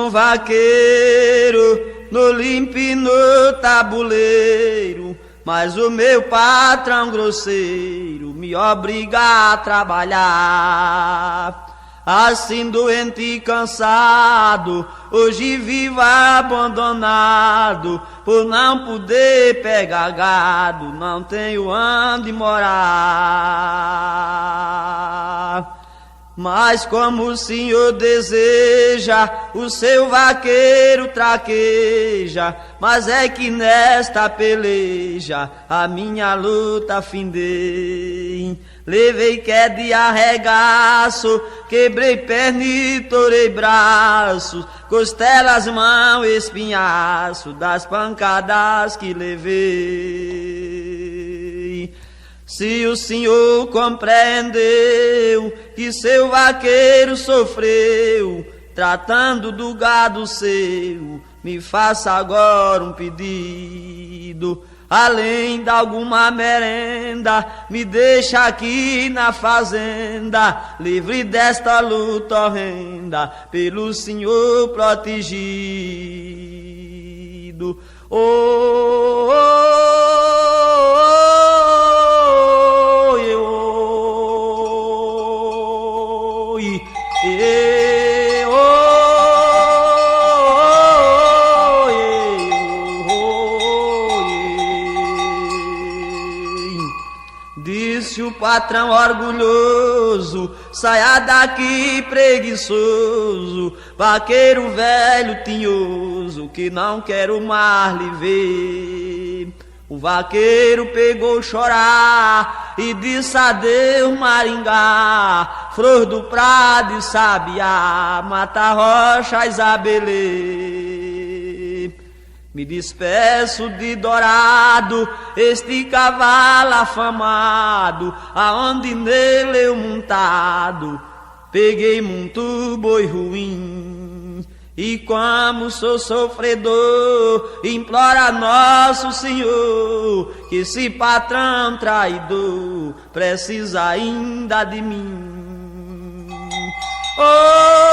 um vaqueiro no limpo e no tabuleiro, mas o meu patrão grosseiro me obriga a trabalhar. Assim doente e cansado, hoje vivo abandonado, por não poder pegar gado, não tenho onde morar. Mas como o Senhor deseja, o seu vaqueiro traqueja, mas é que nesta peleja a minha luta findei. Levei queda e arregaço, quebrei perna e torei braços, costelas, mão, espinhaço, das pancadas que levei. Se o Senhor compreendeu que seu vaqueiro sofreu, tratando do gado seu, me faça agora um pedido. Além de alguma merenda, me deixa aqui na fazenda, livre desta luta horrenda, pelo Senhor protegido. Oh, oh, oh, oh, oh, disse o patrão orgulhoso, saia daqui preguiçoso, vaqueiro velho tinhoso, que não quero mais lhe ver. O vaqueiro pegou chorar e disse adeus Maringá, flor do prado e sabiá, mata rocha Isabelê. Me despeço de Dourado, este cavalo afamado, aonde nele eu montado, peguei muito boi ruim. E como sou sofredor, imploro a Nosso Senhor, que esse patrão traidor precisa ainda de mim. Oh!